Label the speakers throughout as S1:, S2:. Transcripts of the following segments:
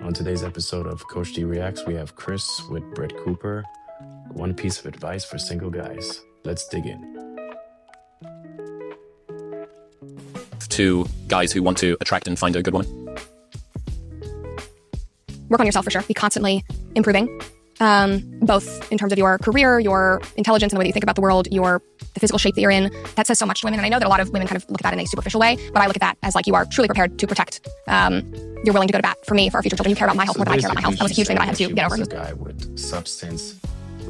S1: On today's episode of Coach D Reacts, we have Chris with Brett Cooper. One piece of advice for single guys. Let's dig in.
S2: To guys who want to attract and find a good woman?
S3: Work on yourself for sure. Be constantly improving, both in terms of your career, your intelligence, and the way that you think about the world, the physical shape that you're in. That says so much to women. And I know that a lot of women kind of look at that in a superficial way, but I look at that as like you are truly prepared to protect. You're willing to go to bat for me, for our future children. You care about my health more than I care about my health. That was a huge thing that I had to get over.
S1: A guy with substance,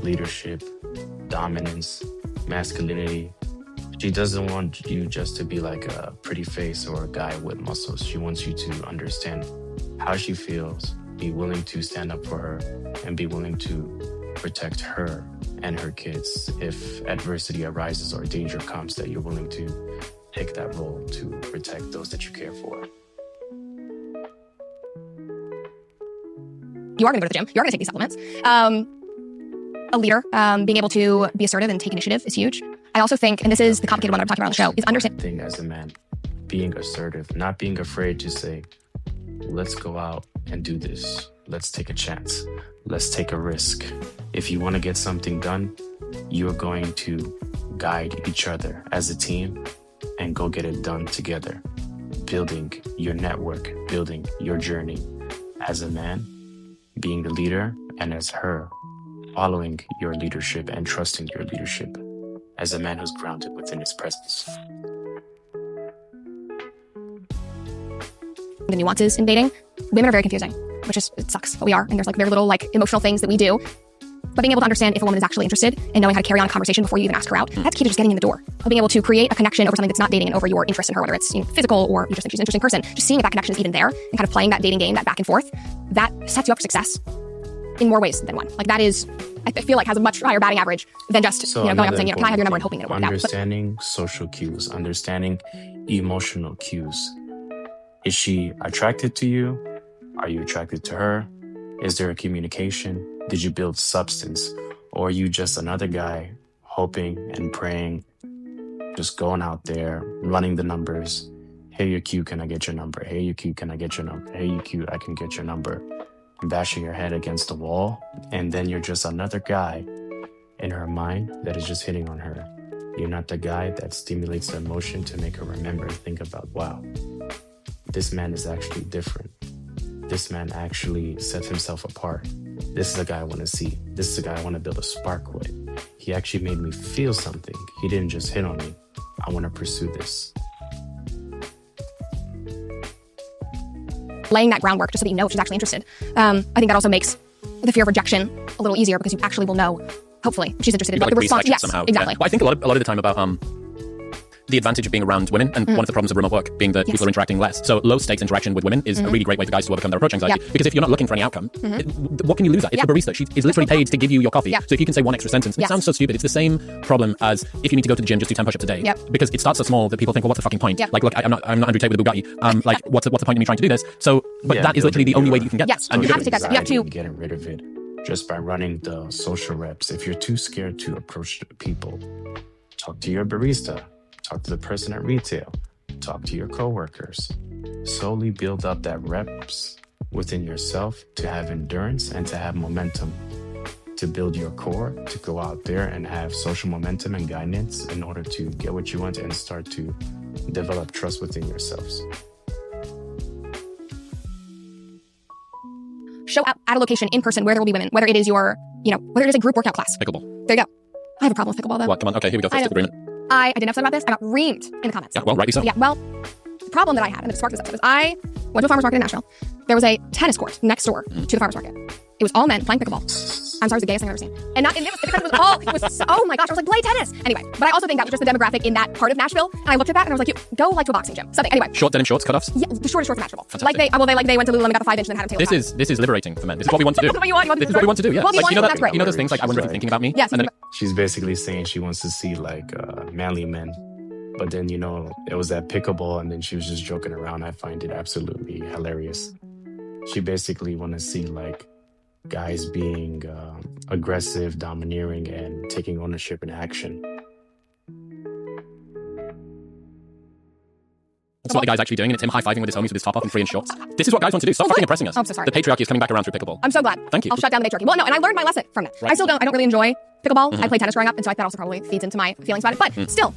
S1: leadership, dominance, masculinity. She doesn't want you just to be like a pretty face or a guy with muscles. She wants you to understand how she feels, be willing to stand up for her, and be willing to protect her and her kids if adversity arises or danger comes, that you're willing to take that role to protect those that you care for.
S3: You are going to go to the gym. You are going to take these supplements. A leader, being able to be assertive and take initiative is huge. I also think, and this is the complicated one I'm talking about on the show, is understanding.
S1: As a man, being assertive, not being afraid to say, let's go out and do this. Let's take a chance. Let's take a risk. If you want to get something done, you're going to guide each other as a team and go get it done together. Building your network, building your journey as a man, being the leader, and as her, following your leadership and trusting your leadership as a man who's grounded within his presence.
S3: The nuances in dating, women are very confusing, which is, it sucks, but we are. And there's like very little like emotional things that we do. But being able to understand if a woman is actually interested and knowing how to carry on a conversation before you even ask her out, that's key to just getting in the door. Of being able to create a connection over something that's not dating and over your interest in her, whether it's physical or you just think she's an interesting person. Just seeing if that connection is even there and kind of playing that dating game, that back and forth, that sets you up for success in more ways than one. Like that is, I feel like has a much higher batting average than just going up and saying, can I have your number and hoping it'll work out.
S1: Understanding social cues, understanding emotional cues. Is she attracted to you? Are you attracted to her? Is there a communication? Did you build substance? Or are you just another guy hoping and praying, just going out there, running the numbers? Hey, you're cute, can I get your number? Hey, you're cute, can I get your number? Hey, you're cute, I can get your number. Bashing your head against the wall, and then you're just another guy in her mind that is just hitting on her. You're not the guy that stimulates the emotion to make her remember, think about, wow, this man is actually different. This man actually sets himself apart. This is the guy I want to see. This is the guy I want to build a spark with. He actually made me feel something. He didn't just hit on me. I want to pursue this.
S3: Laying that groundwork just so that you know if she's actually interested. I think that also makes the fear of rejection a little easier because you actually will know, hopefully, if she's interested in
S2: like
S3: the response. Yes,
S2: somehow.
S3: Exactly.
S2: Yeah. Well, I think a lot of the time about the advantage of being around women, and one of the problems of remote work being that people are interacting less. So low stakes interaction with women is a really great way for guys to overcome their approach anxiety. Because if you're not looking for any outcome, what can you lose at? It's the barista. She is literally paid to give you your coffee. So if you can say one extra sentence, it sounds so stupid. It's the same problem as if you need to go to the gym, just do 10 push-ups a day. Because it starts so small that people think, well, what's the fucking point? Like, look, I'm not Andrew Tate with a Bugatti. Like, what's the point of me trying to do this? So, but that is literally the only way that you can get
S3: this. And you have to take that. You have to
S1: getting rid of it just by running the social reps. If you're too scared to approach people, talk to your barista. Talk to the person at retail. Talk to your coworkers. Slowly build up that reps within yourself to have endurance and to have momentum, to build your core, to go out there and have social momentum and guidance in order to get what you want and start to develop trust within yourselves.
S3: Show up at a location in person where there will be women, whether it is your, whether it is a group workout class.
S2: Pickleball.
S3: There you go. I have a problem with pickleball though.
S2: What? Come on. Okay, here we go. First agreement.
S3: I didn't have something about this. I got reamed in the comments.
S2: Yeah, well, rightly so.
S3: Yeah, well, the problem that I had, and it sparked this episode, was I went to a farmer's market in Nashville. There was a tennis court next door to the farmer's market. It was all men playing pickleball. I'm sorry, it was the gayest thing I've ever seen. And it was because oh my gosh, I was like, play tennis. Anyway, but I also think that was just the demographic in that part of Nashville. And I looked at that and I was like, go like to a boxing gym. Something. Anyway.
S2: Short denim shorts, cutoffs?
S3: Yeah, the shortest shorts imaginable.
S2: Fantastic.
S3: They went to Lululemon and got the 5-inch and then had them tailor.
S2: This is liberating for men. This is what we want to do.
S3: This is what
S2: this is what we want to do, yeah.
S3: Well,
S2: like, you know those things like I wouldn't really be thinking about me?
S3: Yes.
S1: She's basically saying she wants to see like manly men. But then, it was that pickleball and then she was just joking around. I find it absolutely hilarious. She basically want to see like guys being aggressive, domineering, and taking ownership and action.
S2: That's what the guy's actually doing, and it's him high-fiving with his homies with his top off and free and shorts. This is what guys want to do. Stop fucking oppressing us.
S3: Oh, I'm so sorry.
S2: The patriarchy is coming back around through pickleball.
S3: I'm so glad.
S2: Thank you.
S3: I'll shut down the patriarchy. Well, no, and I learned my lesson from that.
S2: Right.
S3: I don't really enjoy pickleball. I played tennis growing up, and so that also probably feeds into my feelings about it. But still,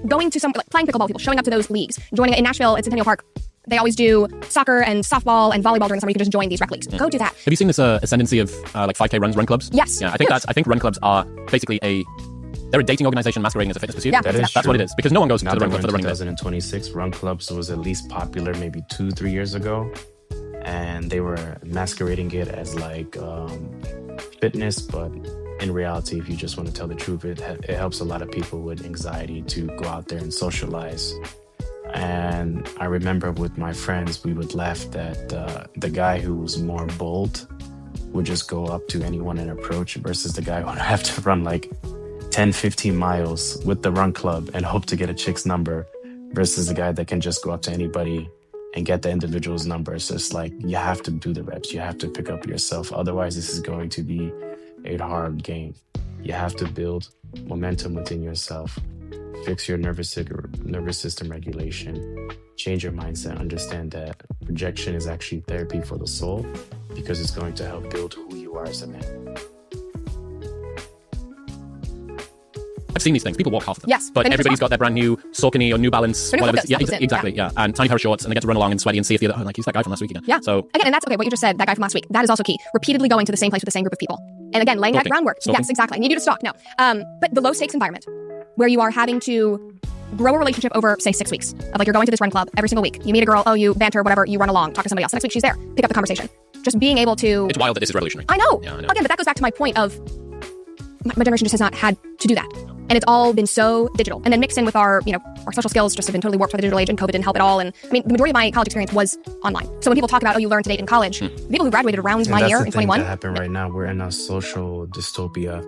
S3: going to playing pickleball, people showing up to those leagues, joining it in Nashville at Centennial Park. They always do soccer and softball and volleyball during the summer. You can just join these rec leagues. Go do that.
S2: Have you seen this ascendancy of like 5K run clubs?
S3: Yes.
S2: Yeah, I think run clubs are basically they're a dating organization masquerading as a fitness pursuit.
S3: Yeah,
S2: that's what it is. Because no one goes to the run club for the running.
S1: 2026, run clubs was at least popular maybe 2-3 years ago, and they were masquerading it as like fitness, but in reality, if you just want to tell the truth, it helps a lot of people with anxiety to go out there and socialize. And I remember with my friends, we would laugh that the guy who was more bold would just go up to anyone and approach versus the guy who would have to run like 10-15 miles with the run club and hope to get a chick's number versus the guy that can just go up to anybody and get the individual's number. So it's like you have to do the reps. You have to pick up yourself. Otherwise, this is going to be a hard game. You have to build momentum within yourself. Fix your nervous system regulation. Change your mindset. Understand that rejection is actually therapy for the soul because it's going to help build who you are as a man.
S2: I've seen these things. People walk half of them.
S3: Yes,
S2: but everybody's got their brand new Saucony or New Balance, whatever. Yeah, exactly.
S3: Yeah.
S2: And tiny pair of shorts, and they get to run along and sweaty and see if the other, like, he's that guy from last week again.
S3: Yeah.
S2: So
S3: again, and that's okay. What you just said, that guy from last week, that is also key. Repeatedly going to the same place with the same group of people, and again, laying that groundwork. Yes, exactly. I need you to stalk. No, but the low stakes environment where you are having to grow a relationship over, say, 6 weeks of like you're going to this run club every single week. You meet a girl, you banter, whatever. You run along, talk to somebody else. The next week she's there. Pick up the conversation. Just being able to.
S2: It's wild that this is revolutionary.
S3: I know.
S2: Yeah, I know.
S3: Again, but that goes back to my point of my generation just has not had to do that. And it's all been so digital. And then mixed in with our social skills just have been totally warped by the digital age, and COVID didn't help at all. And I mean, the majority of my college experience was online. So when people talk about, you learned to date in college, people who graduated around my year in 21.
S1: That happened right now. We're in a social dystopia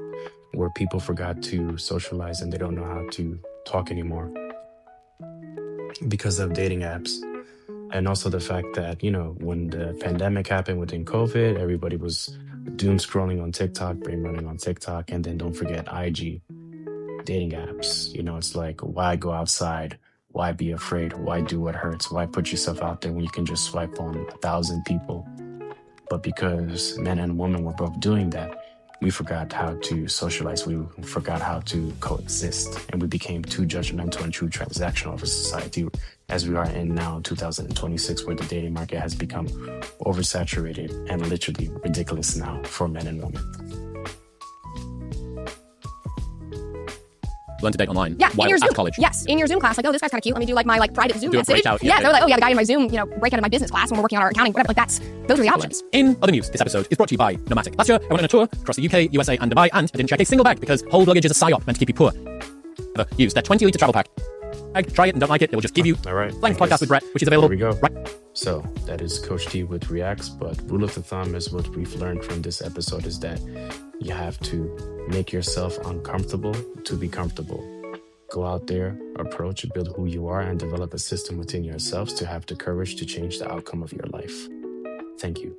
S1: where people forgot to socialize and they don't know how to talk anymore because of dating apps. And also the fact that, when the pandemic happened within COVID, everybody was doom scrolling on TikTok, brain running on TikTok, and then don't forget IG, dating apps. It's like, why go outside? Why be afraid? Why do what hurts? Why put yourself out there when you can just swipe on 1,000 people? But because men and women were both doing that, we forgot how to socialize. We forgot how to coexist. And we became too judgmental and too transactional of a society as we are in now 2026, where the dating market has become oversaturated and literally ridiculous now for men and women.
S2: Learn to date online.
S3: Yeah,
S2: while
S3: in your Zoom.
S2: at college.
S3: Yes, in your Zoom class. Like, this guy's kind of cute. Let me do like my private Zoom
S2: do
S3: message.
S2: A breakout,
S3: yeah, they're like, the guy in my Zoom, breakout in my business class when we're working on our accounting, whatever. Like those are the options.
S2: In other news, this episode is brought to you by Nomadic. Last year, I went on a tour across the UK, USA, and Dubai, and I didn't check a single bag because whole luggage is a psyop meant to keep you poor. Use their 20-litre travel pack. Try it and don't like it, it will just give you
S1: all right.
S2: Flying Podcast with Brett, which is available.
S1: There we go.
S2: Right.
S1: So that is Coach T with Reacts, but rule of the thumb is what we've learned from this episode is that you have to make yourself uncomfortable to be comfortable. Go out there, approach, build who you are, and develop a system within yourselves to have the courage to change the outcome of your life. Thank you.